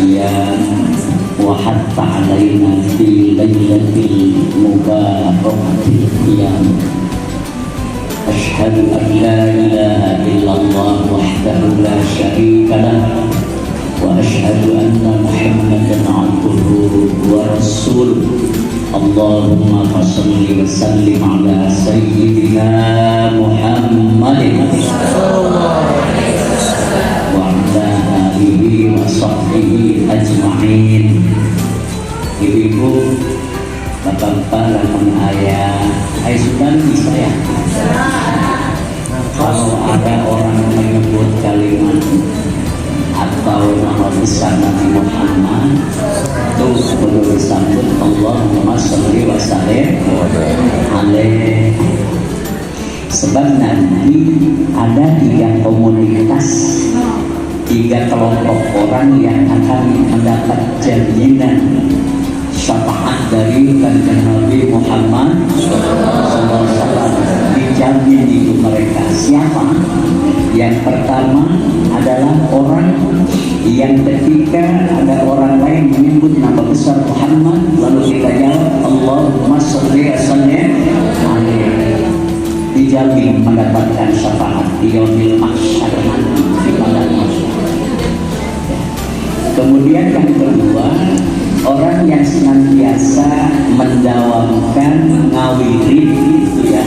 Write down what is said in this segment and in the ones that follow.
الصيام وحث علينا في ليلة المباركة القيام. أشهد أن لا إله إلا الله وحده لا شريك له وأشهد أن محمدا عبده ورسوله. اللهم صل وسلم على سيدنا محمد وعلى آله وصحبه أجمعين. Ibu-ibu, bapak-bapak, dan ayah, hai Sultan bisa ya? Kalau ada orang menyebut kalimat atau nama besar Nabi Muhammad, itu perlu disambut Allahumma sholli wa sallim alaihi. Sebab nanti ada 3 komunitas, 3 kelompok orang yang akan mendapat jaminan syafaat dari Nabi Muhammad SAW. Dijamin itu mereka. Siapa? Yang pertama adalah orang yang ketika ada orang lain menyebut nama besar Muhammad, lalu kita jawab Allahumma sholli wa sallim alaihi, dijamin mendapatkan syafaat di yaumil mahsyar nanti di padang mahsyar. Kemudian yang kedua, orang yang senantiasa mendawamkan ngawirin itu ya,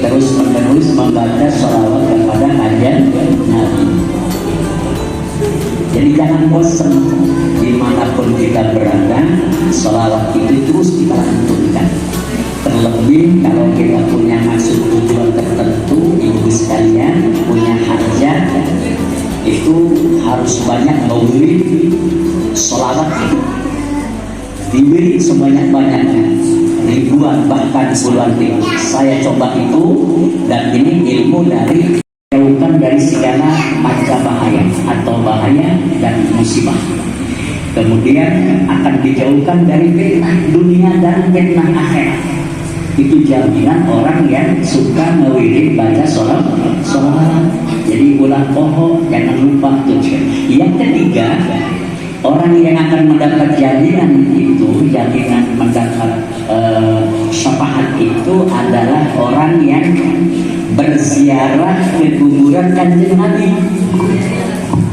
terus menerus membaca sholawat kepada kanjeng Nabi. Jadi jangan bosan, dimanapun kita berada, sholawat itu terus kita lanjutkan. Terlebih kalau kita punya maksud tujuan tertentu, ibu sekalian punya hajat, itu harus banyak mewiri sholawat itu. Diberi sebanyak-banyaknya, ribuan bahkan puluhan ribu. Saya coba itu, dan ini ilmu dari jauhkan dari segala macam bahaya atau bahaya dan musibah. Kemudian akan dijauhkan dari fitnah dunia dan fitnah akhirat. Itu jaminan orang yang suka ngewirid baca sholat. Jadi ulang pohon jangan lupa tuh. Yang ketiga, orang yang akan mendapat jaminan itu, jaminan mendapat syafaat itu adalah orang yang berziarah ke kuburan kanjeng Nabi.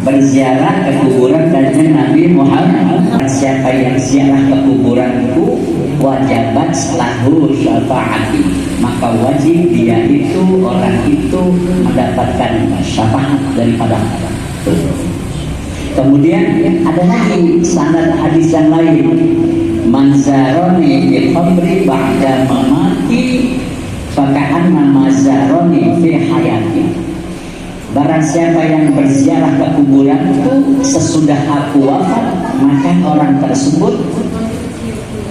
Berziarah ke kuburan kanjeng Nabi Muhammad. Siapa yang ziarah ke kuburanku, wajabat lahu syafaati, maka wajib dia itu, orang itu mendapatkan syafaat daripada Allah. Kemudian ada lagi sanad hadis yang lain, manzaroni bil qabri ba'da mamati faka'anna mazaroni fi hayati. Barang siapa yang berziarah ke kuburanku sesudah aku wafat, maka orang tersebut,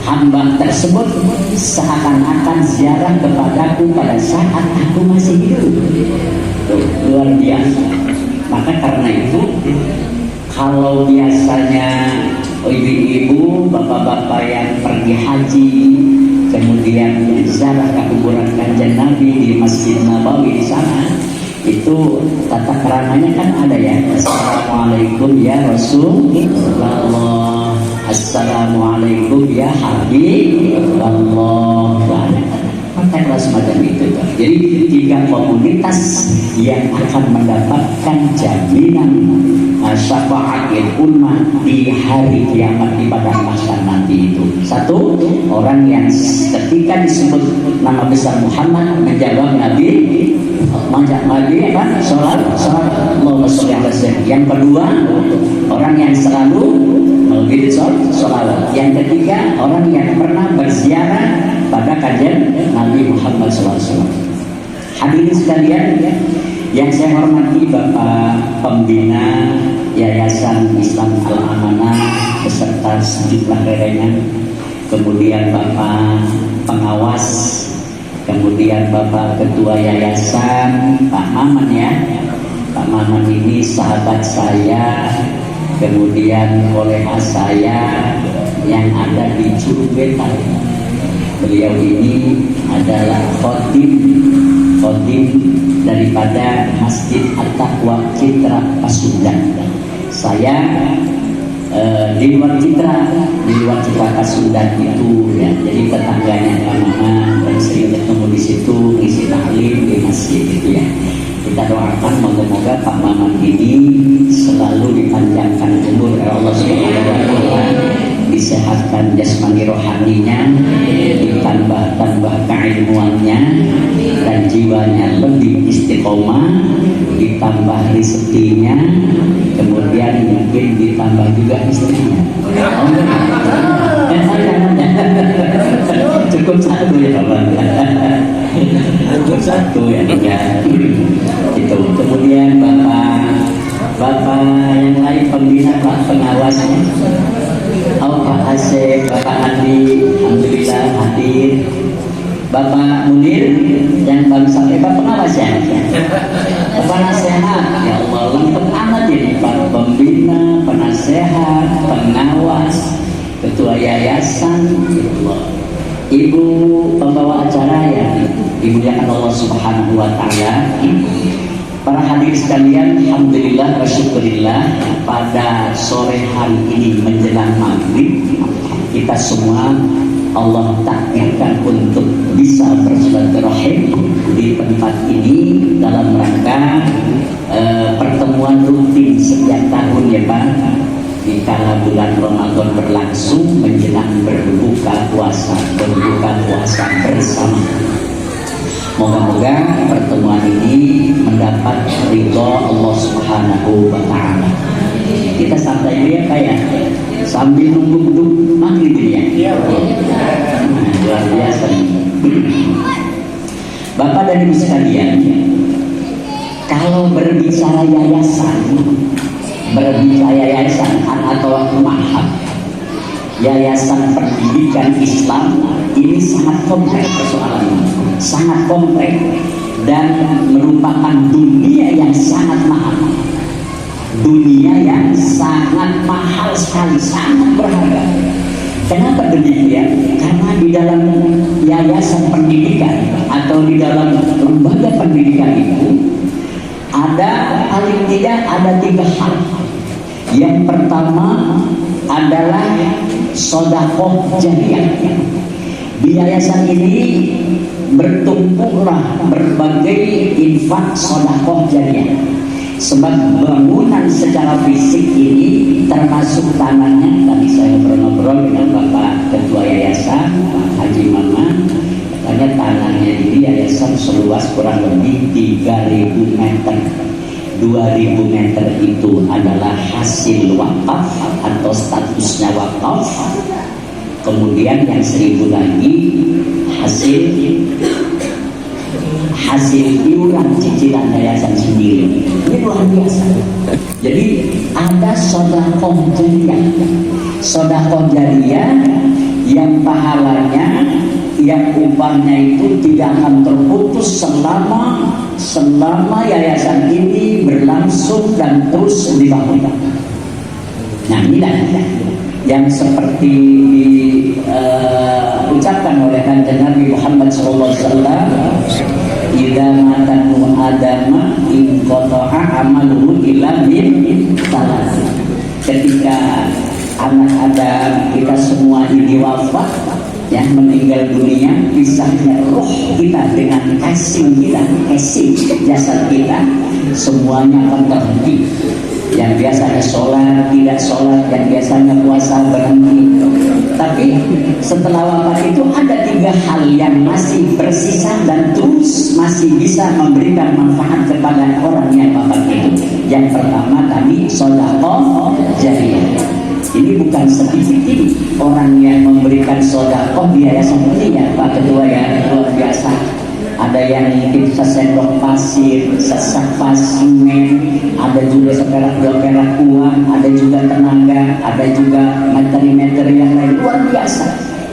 hamba tersebut seakan-akan ziarah kepadaku pada saat aku masih hidup. Tuh, luar biasa. Maka karena itu, kalau biasanya ibu-ibu, bapak-bapak yang pergi haji, kemudian ziarah ke kuburan kanjeng Nabi di Masjid Nabawi di sana, itu tata keramanya kan ada ya. Assalamualaikum ya Rasulullah, Assalamualaikum ya Habibullah. Maka semacam itu. Jadi 3 komunitas yang akan mendapatkan jaminan syafaatil ummah di hari kiamat di padang mahsyar nanti itu. 1, orang yang ketika disebut nama besar Muhammad menjawab Nabi apa? Salat Allahumma sholli ala sayyidina. Yang kedua, orang yang selalu mengirim sholawat. Yang ketiga, orang yang pernah berziarah pada kanjeng Nabi Muhammad SAW. Hadirin sekalian, yang saya hormati Bapak Pembina Yayasan Islam Al-Amanah beserta sejumlah rerengan, kemudian Bapak Pengawas, kemudian Bapak Ketua Yayasan, Pak Maman ya. Pak Maman ini sahabat saya, kemudian kolega saya yang ada di Curug Betal. Beliau ini adalah khotim daripada Masjid At-Taqwa Citra Pasundan. Saya di luar citra Kasundan itu ya, jadi tetangganya Kak Mama dan sering ketemu di situ ngisi taklim di masjid itu ya. Kita doakan moga-moga Pak Maman ini selalu dipanjangkan umur oleh Allah Subhanahu wa taala, disehatkan jasmani rohaninya, ditambah keilmuannya dan jiwanya lebih istiqomah, ditambah rezekinya, kemudian mungkin ditambah juga istrinya. Cukup satu ya Bapak. Cukup satu ya. Itu. Kemudian Bapak yang lain pembina Pak pengawasnya. Pak Asep, Bapak Andi, alhamdulillah hadir. Bapak Munir yang baru sampai Bapak pengawas ya. Bapak nasihat, ya Allah lengkap amat ini Pak pembina, penasehat, pengawas, ketua yayasan, ya Allah. Ibu pembawa acara ya, dimuliakan Allah Subhanahu wa taala. Para hadirin sekalian, alhamdulillah wa syukurillah, pada sore hari ini menjelang maghrib kita semua Allah takdirkan untuk bisa bersilaturahim di tempat ini dalam rangka pertemuan rutin setiap tahun ya Pak, di kala bulan Ramadan berlangsung menjelang berbuka puasa bersama. Moga-moga pertemuan ini mendapat ridho Allah Subhanahu wa taala. Kita santai ya Pak ya, sambil nunggu maghrib ya. Luar biasa. Bapak dan Ibu sekalian, kalau berbicara yayasan atau mahab, yayasan pendidikan Islam ini sangat kompleks persoalannya, sangat kompleks dan merupakan dunia yang sangat mahal. Dunia yang sangat mahal sekali, sangat berharga. Kenapa demikian? Karena di dalam yayasan pendidikan atau di dalam lembaga pendidikan itu ada paling tidak ada 3 hal. Yang pertama adalah sedekah jariyah. Di yayasan ini bertumpuklah berbagai infak sedekah jariyah. Sebab bangunan secara fisik ini termasuk tanahnya, tadi saya ngobrol dengan Bapak Ketua Yayasan, Pak Haji Mama, katanya tanahnya ini yayasan seluas kurang lebih 3.000 meter. 2.000 meter itu adalah hasil wakaf atau statusnya wakaf. Kemudian yang 1.000 lagi hasil iuran cicilan yayasan sendiri. Ini luar biasa. Jadi ada sedekah jariyah yang pahalanya, yang upahnya itu tidak akan terputus selama yayasan ini berlangsung dan terus dibangun. Nah inilah yang seperti diucapkan oleh Kanjeng Nabi Muhammad SAW, idza matanu adama in qata'a amaluhu illa min salat. Ketika anak Adam kita semua ini wafat, yang meninggal dunia, pisahnya roh kita dengan casing jasad kita, semuanya akan terhenti. Yang biasanya sholat tidak sholat, yang biasanya puasa berhenti. Tapi setelah wafat itu ada 3 hal yang masih bersisa dan terus masih bisa memberikan manfaat kepada orang yang wafat itu. Yang pertama tadi sedekah jariyah. Ini bukan sedikit ini orang yang memberikan sedekah di yayasan ini ya Pak Ketua ya, luar biasa. Ada yang mungkin sesendok pasir, sesapas semen, ada juga seperak 2 perak uang, ada juga tenaga, ada juga materi-materi yang lain, luar biasa.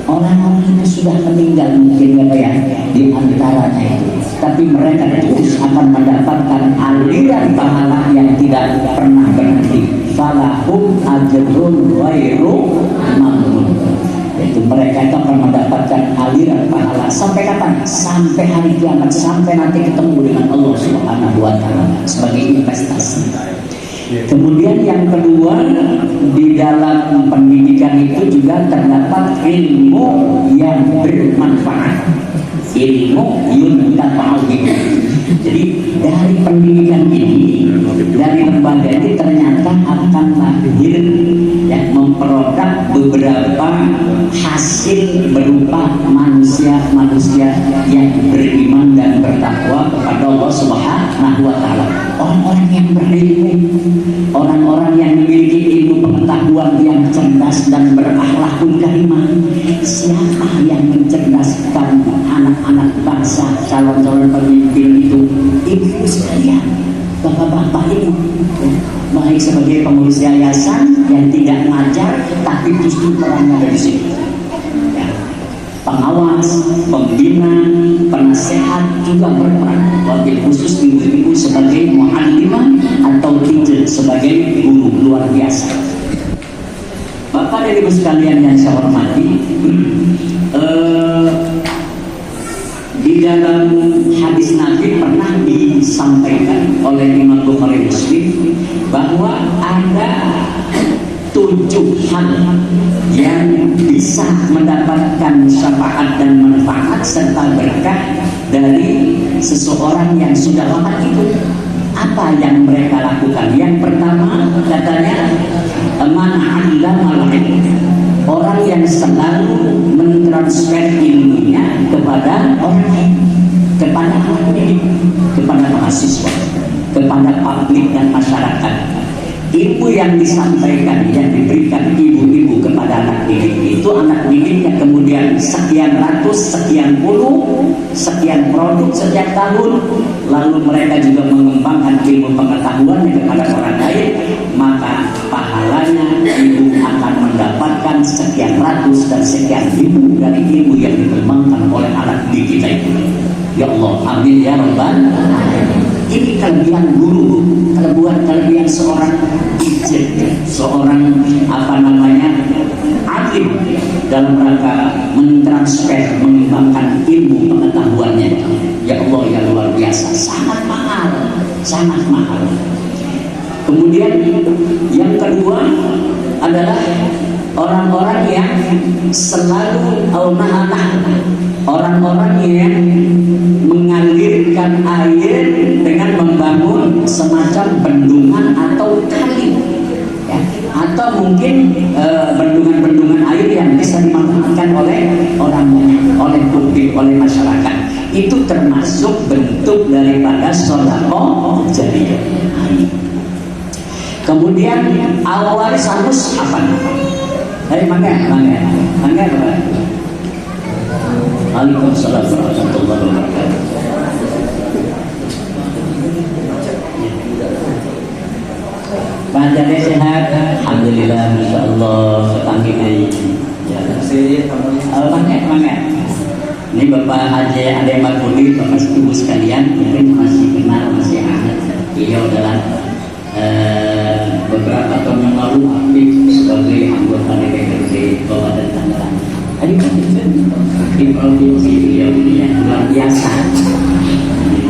Orang-orang itu sudah meninggal mungkin ya di antaranya itu, tapi mereka terus akan mendapatkan aliran pahala yang tidak pernah berhenti. Falahum ajrun ghairu mamnun. Itu mereka itu akan mendapatkan aliran pahala sampai kapan? Sampai hari kiamat, sampai nanti ketemu dengan Allah Subhanahu wa taala sebagai investasi. Kemudian yang kedua, di dalam pendidikan itu juga terdapat ilmu yang bermanfaat, ilmu yuntafa'u. Jadi dari pendidikan ini, dari lembaga ini ternyata akan lahir yang memperoduk beberapa hasil berupa manusia-manusia yang beriman dan bertakwa kepada Allah Subhanahu wa Ta'ala. Orang-orang yang berilmu, orang-orang yang memiliki ilmu pengetahuan yang cerdas dan berakhlakul karimah. Siapa yang mencerdaskan anak-anak bangsa, calon-calon pemimpin itu? Ibu sekalian, bapak-bapak ini, baik sebagai pengurus yayasan yang tidak ngajar, tapi justru perannya ada di sini. Pengawas, pembina, penasehat juga berperan. Wabil khusus ibu-ibu sebagai mu'allimah atau teacher, sebagai guru luar biasa. Bapak dan ibu sekalian yang saya hormati, di dalam hadis Nabi pernah disampaikan oleh Imam Bukhari Muslim bahwa ada 7 hal yang bisa mendapatkan syafaat dan manfaat serta berkah dari seseorang yang sudah wafat itu. Apa yang mereka lakukan? Yang pertama katanya, man 'allama al-'ilm, orang yang selalu mentransfer ilmunya kepada orang lain, kepada anak didik, kepada mahasiswa, kepada publik dan masyarakat. Ilmu yang disampaikan, yang diberikan ibu-ibu kepada anak didik itu, anak didiknya kemudian sekian ratus, sekian puluh, sekian produk setiap tahun, lalu mereka juga mengembangkan ilmu pengetahuannya kepada orang lain, maka pahalanya ibu akan mendapatkan sekian ratus dan sekian ribu dari ilmu yang dikembangkan oleh anak didik kita itu. Ya Allah, amin ya rabbal alamin. Ini kelebihan guru, kelebihan seorang teacher, seorang alim dalam rangka mentransfer, mengembangkan ilmu pengetahuannya. Ya Allah, yang luar biasa, sangat mahal, sangat mahal. Kemudian yang kedua adalah orang-orang yang selalu orang-orang yang mengalirkan air dengan membangun semacam bendungan atau kali, ya, atau mungkin bendungan-bendungan air yang bisa dimanfaatkan oleh orang banyak, oleh publik, oleh masyarakat. Itu termasuk bentuk daripada sedekah jariyah. Kemudian awal sanus apa? Dari mangga. Waalaikumsalam warahmatullahi wabarakatuh. Panjangnya sehat, alhamdulillah, masya Allah, setanggi ini. Ya, mangga. Ini Bapak Haji Ade Makudi, Bapak Ibu sekalian, mungkin masih kenal, masih hangat. Beliau adalah beberapa tahun yang lalu aktif sebagai anggota DPRD Kabupaten Tangerang. Di provinsi beliau yang luar biasa.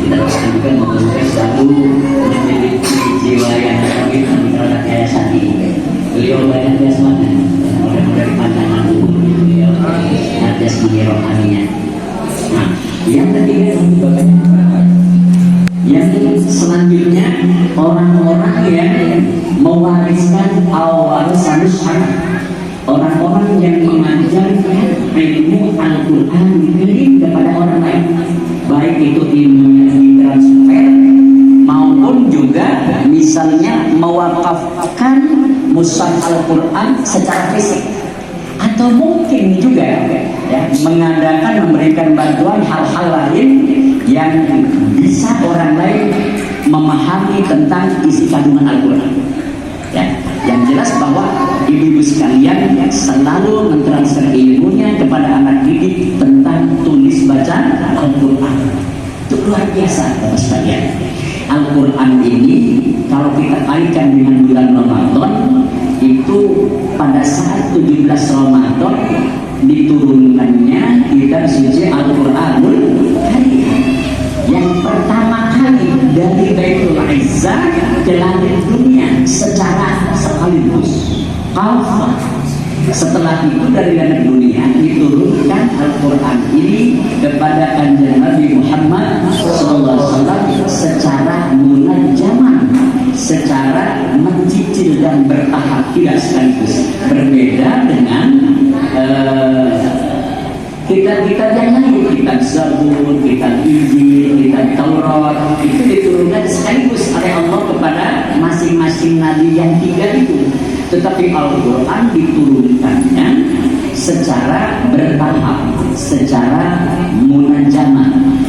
Kita pastikan moga-moga selalu memiliki jiwa yang aktif terhadap yayasan ini. Beliau banyak jasmani, mudah-mudahan pandangan beliau jasmani rohaninya. Nah, yang ketiga yang selanjutnya orang-orang yang mewariskan al-warisanus syar'i, orang-orang yang mengajarkan ilmu Al-Quran kepada orang lain, baik itu ilmunya ditransfer maupun juga misalnya mewakafkan mushaf Al-Quran secara fisik, atau mungkin juga ya, mengadakan, memberikan bantuan hal-hal lain yang bisa orang lain memahami tentang isi kandungan Al-Quran. Ya, yang jelas bahwa ibu-ibu sekalian yang selalu mentransfer ilmunya kepada anak didik tentang tulis baca Al-Quran. Itu luar biasa, Bapak sekalian. Al-Quran ini kalau kita kaitkan dengan bulan Ramadan, itu pada saat 17 Ramadan diturunkannya kitab suci Al-Quranul Karim yang pertama kali dari Baitul Izzah ke langit dunia secara sekaligus. Kafah. Setelah itu dari langit dunia diturunkan Al-Quran ini kepada kanjeng Nabi Muhammad SAW secara munajjaman, secara mencicil dan bertahap, tidak sekaligus. Berbeda dengan kitab-kitab yang lain, kitab Zabur, kitab Injil, kitab Taurat, itu diturunkan sekaligus oleh Allah kepada masing-masing nabi yang tiga itu. Tetapi Al-Quran diturunkannya secara bertahap, secara munajjaman,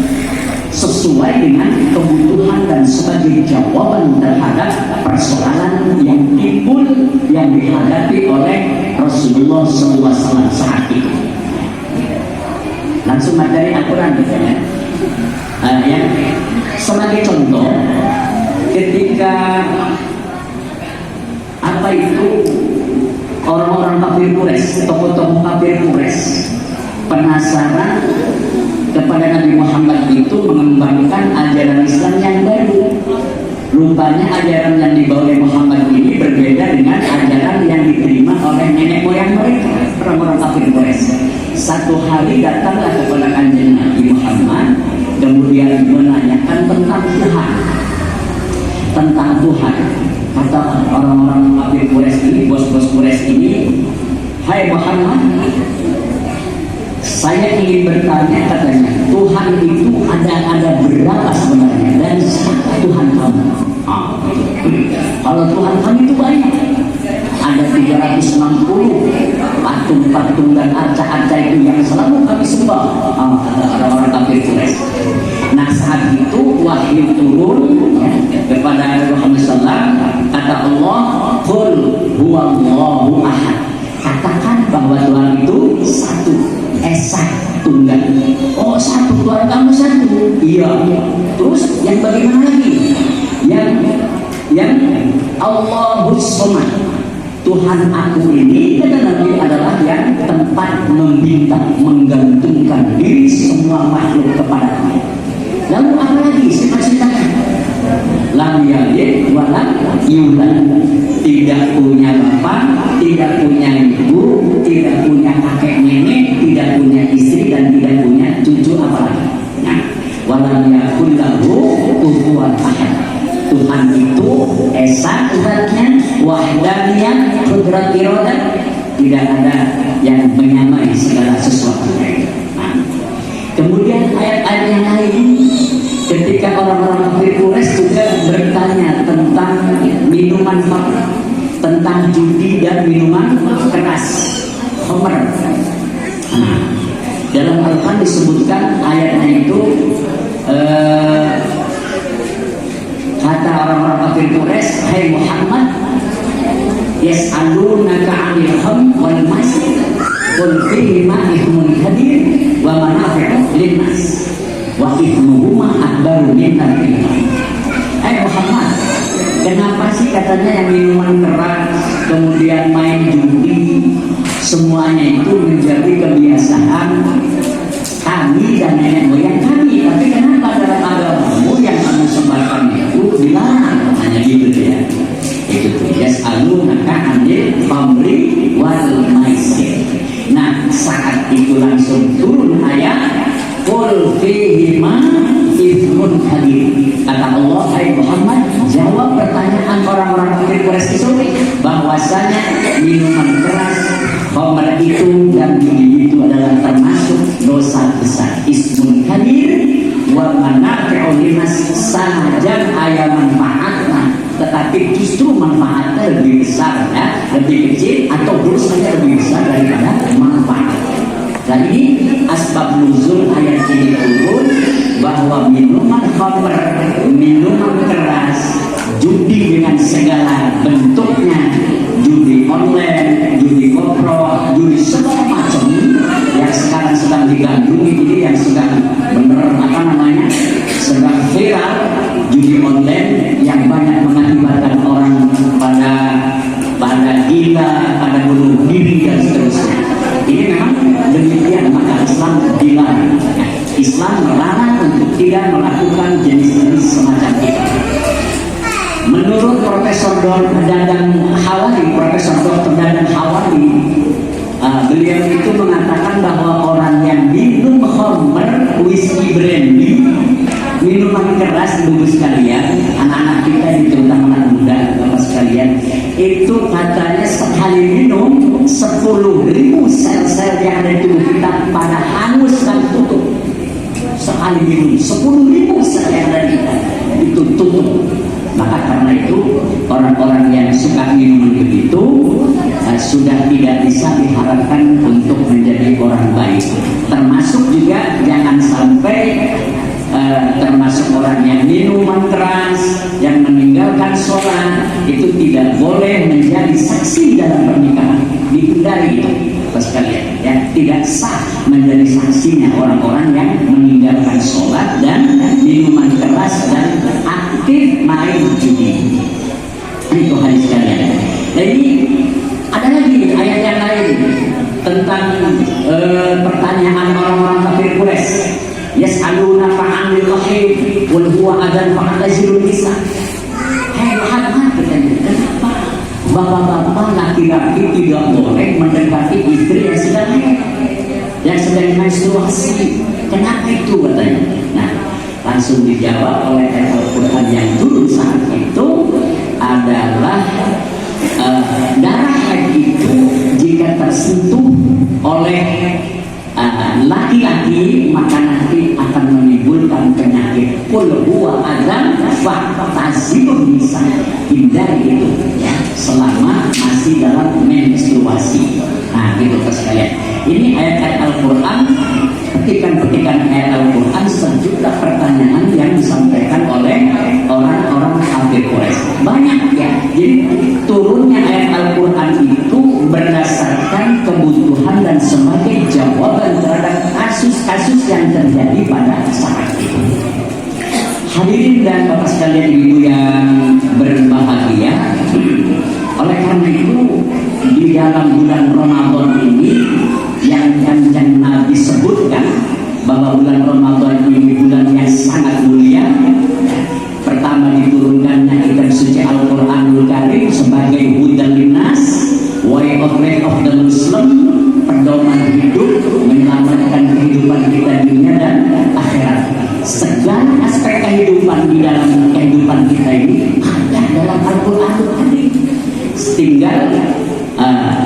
sesuai dengan kebutuhan dan sebagai jawaban terhadap persoalan yang timbul yang dihadapi oleh Rasulullah SAW saat itu. Langsung materi Al-Quran ya. Ya. Sebagai contoh, ketika apa itu orang-orang kafir Quraisy, tokoh-tokoh kafir Quraisy penasaran kepada Nabi Muhammad itu mengembangkan ajaran Islam yang baru. Rupanya ajaran yang dibawa oleh Muhammad ini berbeda dengan ajaran yang diterima oleh nenek moyang mereka, orang-orang kafir Quraisy. Satu hari datanglah kepada kanjeng Nabi Muhammad, kemudian menanyakan tentang Tuhan. Tentang Tuhan. Kata orang-orang kafir Quraisy ini, bos-bos Quraisy ini, "Hai Muhammad, saya ingin bertanya," katanya, "Tuhan itu ada berapa sebenarnya dan siapa Tuhan kamu?" Kalau Tuhan kami itu banyak, ada 360 patung-patung dan arca-arca itu yang selalu kami sembah, kata orang-orang kafir Quraisy. Nah saat itu wahyu turun ya, kepada Muhammad SAW. Kata Allah, "Qul huwallahu ahad." Katakan bahwa Tuhan itu satu, esa, tunggal. Oh satu, Tuhan kamu satu. Iya. Terus yang bagaimana lagi? Yang Allahus Somad. Tuhan aku ini, kata Nabi, adalah yang tempat meminta, menggantungkan diri semua makhluk kepadanya. Lalu apa lagi sifat-sifatnya? Lam yalid wa lam yulad. Tidak punya bapak, tidak punya ibu, tidak punya kakek nenek, tidak punya istri dan tidak punya cucu apalagi. Nah, walam yakul lahu kufuwan ahad. Tuhan itu esa zatnya, wahdaniyah, qudrat iradah, tidak ada yang menyamai segala sesuatu. Nah, kemudian ayat-ayat yang lain ketika orang-orang kafir Quraisy juga bertanya tentang minuman khamr, tentang judi dan minuman keras, khamr. Nah, dalam Al-Quran disebutkan ayatnya itu kata orang-orang kafir Quraisy, "Hai Muhammad, yas'alunaka 'anil khamr wal maisir, qul fihima ithmun kabir wa manafi'u lin-nas wa ithmuhuma akbaru min naf'ihima." Hai Muhammad, kenapa sih katanya yang minuman keras, kemudian main judi, semuanya itu menjadi kebiasaan kami dan nenek moyang kami, tapi kenapa dalam agamamu yang kamu sebarkan itu dilarang? Hanya gitu ya. Itu tuh yas'alunaka 'anil khamri wal maisir. Nah, saat itu langsung turun ayat qul fihima ithmun kabir. Kata Allah, "Hai Muhammad, jawab pertanyaan orang-orang kafir Quraisy itu bahwasanya minuman keras, khamr itu dan judi itu adalah termasuk dosa besar. Ismun kabir wa manafi'u linnas, sanajan aya manfaatna, tetapi justru manfaatnya lebih besar ya, lebih kecil atau dosanya lebih besar daripada manfaat." Dan ini asbab nuzul ayat ini turun bahwa minuman khamr, minuman keras, judi dengan segala bentuknya, judi online, judi kopro, judi segala macam yang sekarang sedang digandrungi ini, yang sedang bener apa namanya, sedang viral, judi online yang banyak mengakibatkan orang pada gila, pada bunuh diri dan seterusnya. Ini memang demikian, maka Islam dilarang. Islam melarang untuk tidak melakukan jenis-jenis semacam itu. Menurut Profesor Dadang Hawari, Profesor Dr. Dadang Hawari, beliau itu mengatakan bahwa orang yang minum khamr, whisky, brandy, minuman keras, ibu sekalian, anak-anak kita terutama anak muda, bapak sekalian, itu katanya sekali minum 10.000 sel-sel yang ada di tubuh kita pada hangus dan tutup. Sekali minum 10.000 sel yang ada di kita itu tutup. Maka karena itu orang-orang yang suka minuman begitu sudah tidak bisa diharapkan untuk menjadi orang baik. Termasuk juga jangan sampai termasuk orang yang minuman keras, yang meninggalkan sholat, itu tidak boleh menjadi saksi dalam pernikahan. Dihindari itu, sekalian, ya, tidak sah menjadi saksinya orang-orang yang meninggalkan sholat dan minuman keras dan aktif main judi. Itu hadis sekalian. Jadi ada lagi ayat yang lain tentang pertanyaan orang-orang kafir Quraisy. Yas'aluna fa'anil mahid wal huwa adan fa'tazilun nisa. Hei Muhammad, kenapa bapak-bapak laki-laki tidak boleh mendekati istri yang sedang haid, yang sedang menstruasi? Kenapa itu katanya? Nah, langsung dijawab oleh ayat Al-Quran yang turun saat itu adalah darah haid itu jika tersentuh oleh laki-laki maka nanti akan menimbulkan penyakit. Qul huwa adzan fa'tazilun nisa. Hindari itu, ya, selama masih dalam menstruasi. Nah, gitu sekalian. Ini ayat-ayat Al-Quran, petikan-petikan ayat Al-Quran, sejumlah pertanyaan yang disampaikan oleh orang-orang kafir Quraisy. Banyak, ya. Jadi turunnya ayat Al-Quran itu berdasarkan kebutuhan dan sebagai jawaban terhadap kasus-kasus yang terjadi pada saat itu. Hadirin dan bapak sekalian, ibu yang berbahagia, oleh karena itu di dalam bulan Ramadan ini yang Nabi sebutkan bahwa bulan Ramadan ini bulan yang sangat mulia. Pertama diturunkannya kitab suci Al-Quranul Karim sebagai hudan linnas, way of life of the Muslim, pedoman hidup, menyelamatkan kehidupan kita dunia dan akhirat. Segala aspek kehidupan di dalam kehidupan kita ini ada dalam Al-Quranul Karim. Tinggal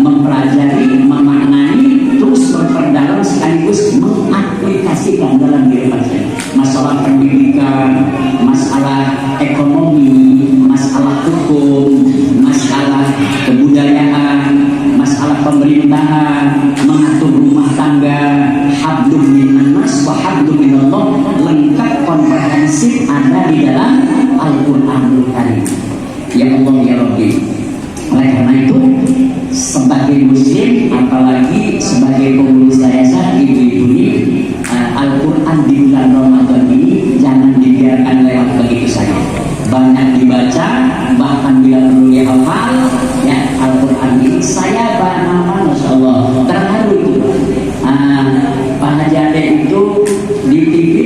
mempelajari, memaknai, terus memperdalam sekaligus mengaplikasikan dalam diri kita. Masalah pendidikan, masalah ekonomi, masalah hukum, masalah kebudayaan, masalah pemerintahan, mengatur rumah tangga, hablum minannas wa hablum minallah, lengkap komprehensif ada di dalam Al-Quranul Karim. Ya Allah ya Rabbi. Oleh karena itu, sebagai muslim, apalagi sebagai pengurus yayasan ibu-ibu ini, Al-Quran di bulan Ramadan ini jangan dibiarkan lewat begitu saja. Banyak dibaca, bahkan bila perlu dihafal, ya, Al-Quran ini. Saya nama, Masya Allah, terharu itu. Pak Haji Ade itu di TV,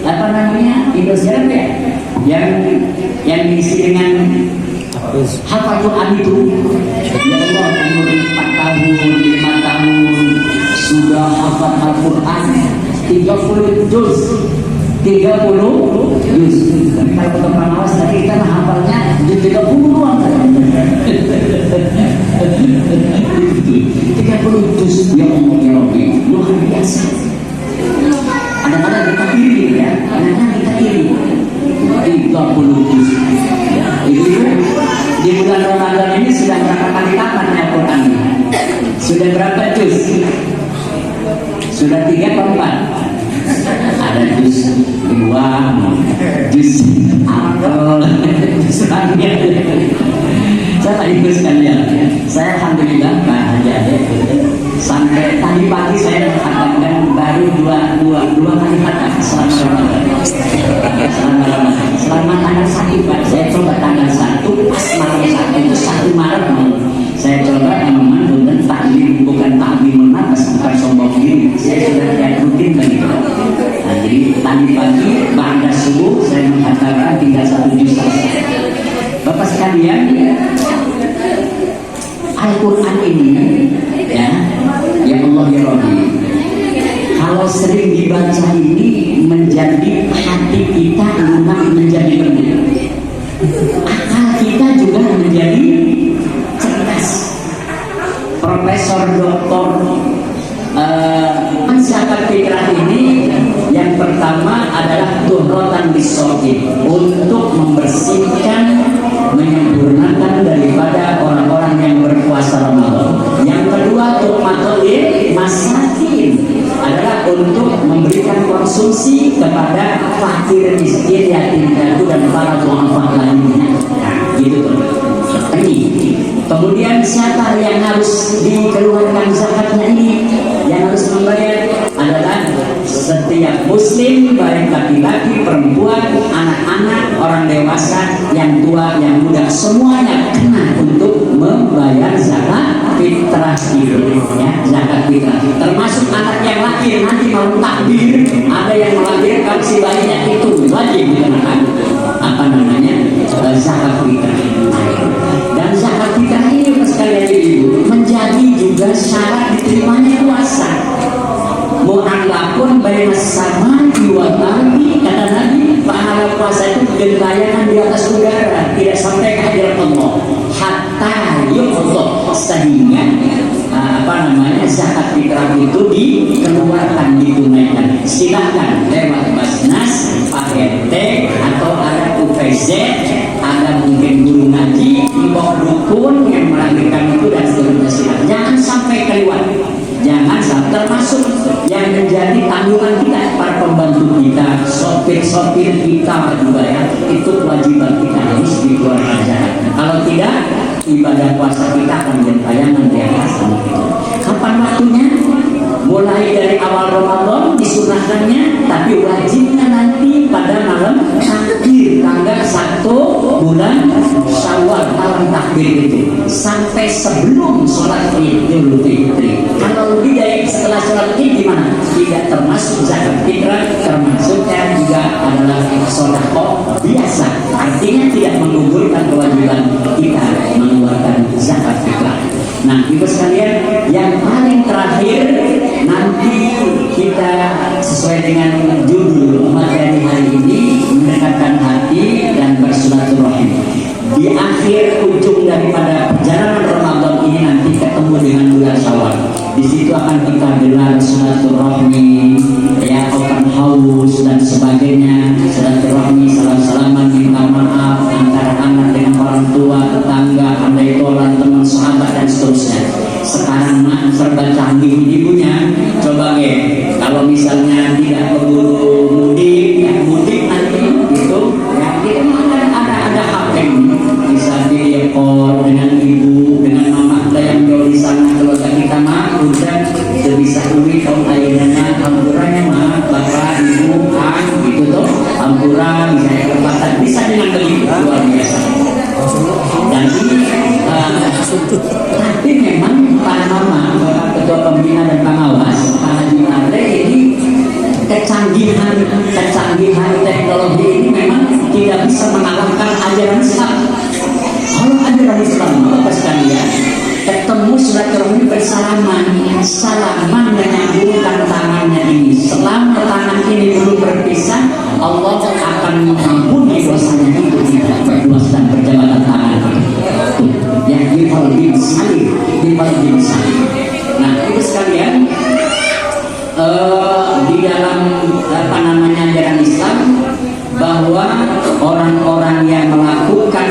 apa namanya, Indosiar ya, yang diisi dengan hafal Quran itu. Ya Allah, umur 4 tahun, 5 tahun sudah hafal Al-Quran 30 juz. 30 juz. Tapi kalau untuk pengawas tadi kita hafalnya 30 doang. 30 juz. Ya Allah ya Rabbi, luar biasa. Kadang-kadang kita iri, ya, kadang-kadang kita iri. 30 juz. Ibu, di bulan Ramadan ini sudah berapa kali tamat Al-Quran? Sudah berapa juz? Sudah 3 atau 4? Ada juz 2, juz apel, juz langit. Saya ibu sekalian, saya alhamdulillah Pak Haji Ade, sampai tadi pagi saya mengatakan baru dua kali khatam selama Ramadan. Selama tanggal 1 Pak, saya coba tanggal 1 pas malam 1 itu 1 Maret saya coba teman-teman dan taklim, bukan taklim menapas, bukan sombong diri. Saya sudah tidak rutin begitu. Nah, jadi tadi pagi ba'da subuh saya mengatakan tinggal 1 juz. Bapak sekalian, yang harus dikeluarkan zakatnya ini, yang harus membayar adalah setiap muslim, baik laki-laki, perempuan, anak-anak, orang dewasa, yang tua, yang muda, semuanya kena untuk membayar zakat fitrah itu, ya, zakat fitrah. Termasuk anak yang lahir nanti mau takbir, ada yang melahirkan si bayinya itu wajib dikenakan apa namanya zakat fitrah. Dan zakat fitrah ini sekalian ibu menjadi juga syarat diterimanya puasa. Mu'allaqun baina sama wa ardi, kata Nabi, pahala puasa itu gentayangan di atas udara, tidak sampai ke hadirat Allah hatta yuqdha, sehingga zakat fitrah itu dikeluarkan, ditunaikan. Silakan lewat Basnas, Pak RT, atau ada UPZ, ada mungkin guru ngaji di bawah dukun yang melahirkan itu, dan seterusnya. Silakan, jangan sampai kelewat. Jangan sampai, termasuk yang menjadi tanggungan kita, para pembantu kita, sopir-sopir kita juga, ya, itu kewajiban kita harus dikeluarkan zakat. Kalau tidak, ibadah puasa kita akan gentayangan di atas. Kapan waktunya? Mulai dari awal Ramadan disunahkannya, tapi wajibnya nanti pada malam takbir tanggal 1 bulan Syawal, malam takbir itu sampai sebelum sholat Idul Fitri. Kalau lebih dari setelah sholat Id gimana? Tidak termasuk zakat fitrah, termasuknya juga adalah sedekah biasa. Artinya tidak menggugurkan kewajiban kita mengeluarkan zakat fitrah. Nah, ibu sekalian, yang paling terakhir nanti kita sesuai dengan judul materi hari ini, mendekatkan hati dan bersilaturahim. Di akhir ujung daripada perjalanan Ramadan ini nanti ketemu dengan bulan Syawal. Di situ akan kita gelar silaturahmi, ya, open house dan sebagainya. Silaturahmi, salam-salaman, minta maaf antara anak dengan orang tua, tetangga, andai tolan, teman, sahabat, dan seterusnya. Sekarang mah serba canggih ibunya. Coba kalau misalnya tidak keburu mudik, ya mudik nanti gitu, ya kita ada HP, bisa video call dengan ibu, dengan mama kita yang jauh di sana. Keluarga kita mah udah bisa uwi tahun akhirnya hampurannya mah bapak ibu kan gitu tuh, hampuran bisa kesempatan, bisa dengan begitu luar biasa. Dan ini tapi memang Pak Mama, Bapak Ketua Pembina dan Pengawas, Pak Haji Andre, ini kecanggihan teknologi ini memang tidak bisa mengalahkan ajaran Islam. Kalau ajaran Islam, Bapak sekalian, ketemu silaturahmi bersalaman, salaman menyambungkan tangannya ini. Selama tangan ini belum berpisah, Allah akan mengampuni dosanya itu, tidak berdosa dan berjabatan tangan. Yang dibalik salib. Nah, itu sekalian, di dalam ajaran Islam, bahwa orang-orang yang melakukan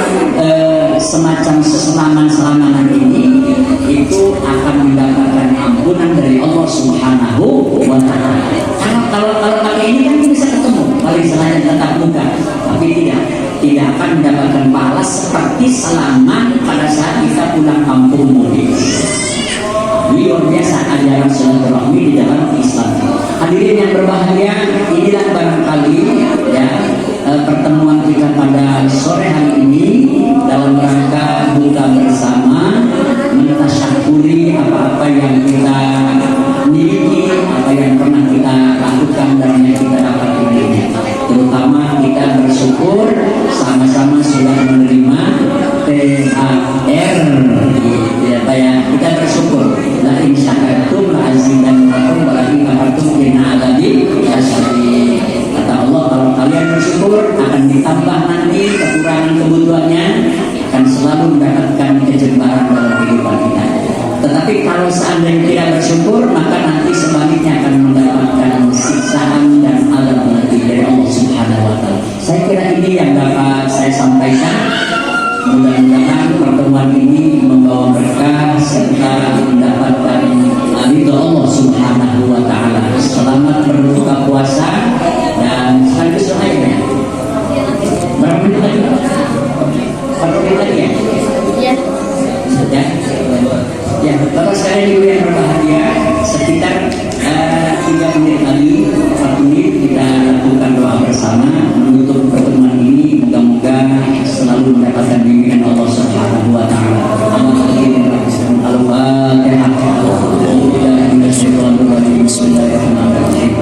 semacam seselaman-selamanan ini itu akan mendapatkan ampunan dari Allah Subhanahu wa Ta'ala. Kalau pakai ini kan bisa ketemu, paling selain tetap muka, tapi tidak akan mendapatkan pahala seperti selaman pada saat kita pulang kampung mudik. Luar biasa ajaran silaturahmi di dalam Islam. Hadirin yang berbahagia, inilah barangkali, ya, pertemuan kita pada sore hari ini dalam rangka buka bersama, mentasyakuri apa-apa yang kita miliki, apa yang pernah kita lakukan dan yang kita dapat ini. Terutama kita bersyukur sama-sama sudah menerima THR, ya, kita bersyukur. La in syakartum la azidannakum wa la in kafartum inna adzabi lasyadid. Kata Allah, kalau kalian bersyukur akan ditambah nanti kekurangan kebutuhannya, akan selalu mendapatkan kejebaran dalam kehidupan kita. Tetapi kalau seandainya tidak bersyukur, maka nanti sebaliknya akan mendapatkan siksaan dan azab nanti dari Allah Subhanahu wa Ta'ala. Saya kira ini yang dapat saya sampaikan. selalu mendapatkan bimbingan Allah Subhanahu wa taala. Al-Fatihah. Bismillahirrahmanirrahim.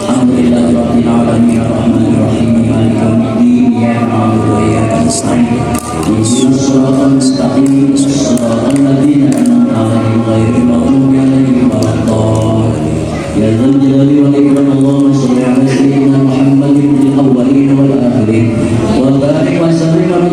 Alhamdulillahirabbil alamin arrahmanir rahim maliki yaumiddin iyyaka na'budu wa iyyaka nasta'in ihdinas siratal mustaqim siratal ladzina an'amta 'alaihim ghairil maghdubi 'alaihim waladdallin. Ya dzal jalali wal ikram Allahumma shalli 'ala sayyidina Muhammadin fil awwalin wal akhirin wa barik wa sallim 'ala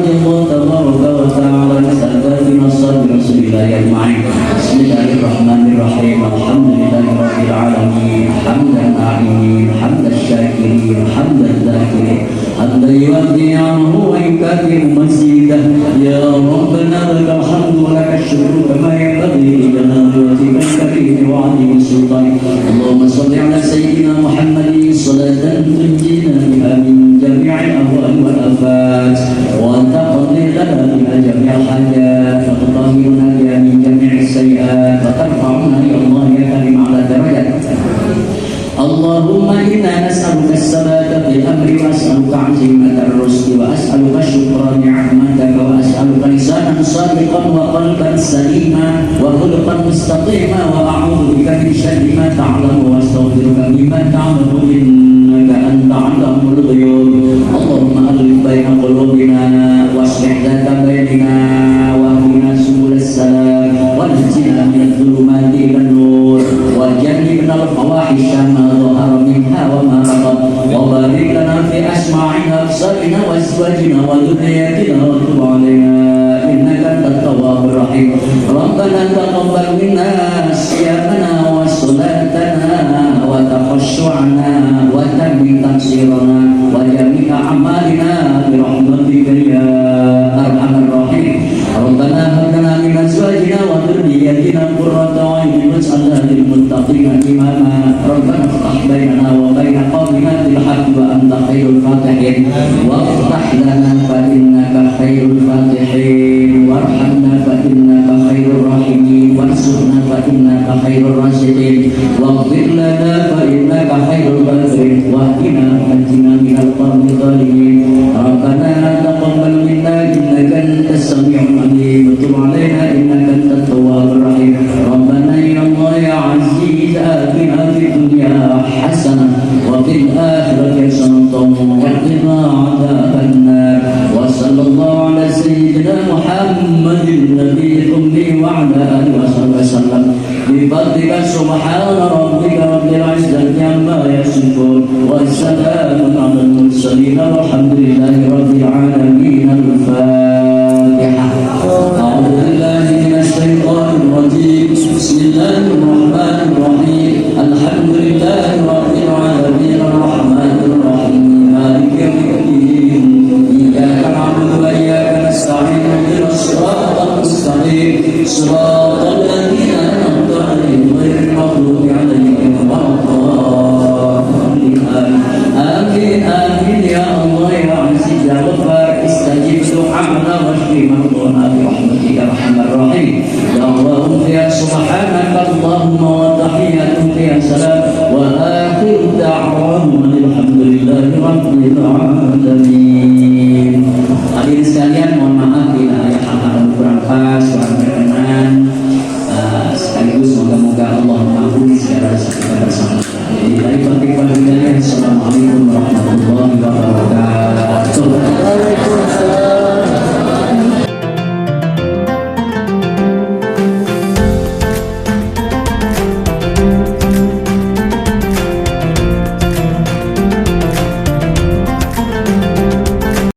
tabaraka wa ta'ala sadatina sallallahu alaihi ajma'in. Bismillahirrahmanirrahim. Alhamdulillahirabbil alamin hamdan na'imin hamdan syakirin hamdan dzakirin hamdan yu'addi 'anhu wa yukafi'u mazidah. Ya Rabbana lakal hamdu wa lakal syukru kama yanbaghi li jalali wajhikal karim wa 'azimi sultanik. Allahumma shalli 'ala sayyidina Muhammadin salatan tunjina biha min jami'il ahwal wal afat wa taqdi lana biha jami'al hajat wa tutahhiruna biha min jami'is sayyi'at wa tarfa'una ya Allah ya karim 'ala darajat. Allahumma inna nas'aluka as-sabata fil amri wa as'aluka 'azimata ar-rusli wa as'aluka syukra ni'mataka wa as'aluka lisanan sadiqan wa qalban salima wa khuluqan mustaqima wa a'udzu bika min syarri ma ta'lamu wa astaghfiruka mimma ta'lamu innaka anta 'allamul ghuyub. Allahumma alif baina qulubina wa aslih dhata bainina wa ahdina subulas salam wa najjina minadh dhulumati ilan nur wa jannibna al-fawahisha ma ظهر منها وما بطن وبارك لنا في أسماعنا وأبصارنا وأزواجنا وذرياتنا وتب علينا إنك أنت التواب الرحيم. ربنا تقبل منا صيامنا وصلاتنا وتخشعنا وتمم تقصيرنا وجميع أعمالنا برحمتك يا أرحم الراحمين. ربنا هب لنا من أزواجنا وذرياتنا قرة أعين واجعلنا للمتقين إماما. ربنا افتح بيننا وبين قومنا بالحق وأنت خير الفاتحين وافتح لنا فإنك خير الفاتحين وارحمنا فإنك خير الراحمين وانصرنا فإنك خير الراشدين واغفر لنا فإنك خير الغافرين واهدنا ونجنا من القوم الظالمين. ربنا تقبل منا إنك أنت السميع العليم وتب علينا إنك أنت التواب الرحيم. ربنا يا الله يا عزيز آتنا في الدنيا حسنة وفي الآخرة حسنة وقنا عذاب النار. وصلى الله على سيدنا محمد النبي الأمي وعلى آله وصحبه وسلم بفضلك. سبحان ربك رب العزة عما يصفون والسلام على المرسلين والحمد لله رب العالمين. الفاتحة. أعوذ بالله من الشيطان الرجيم. بسم الله الرحمن الرحيم. الحمد لله رب العالمين الرحمن الرحيم مالك يوم الدين إياك نعبد وإياك نستعين اهدنا الصراط المستقيم صراط الذين أنعمت عليهم غير المغضوب عليهم ولا الضالين. آمين آمين يا الله يا عزيز يا غفار. استجب دعاءنا واشف مرضانا برحمتك يا أرحم الراحمين. يا الله يا سبحانك اللهم وتحياتك يا سلام وآخر دعوانا الحمد لله رب العالمين. Hadirin sekalian, mohon maaf bila ada hal-hal kurang pas.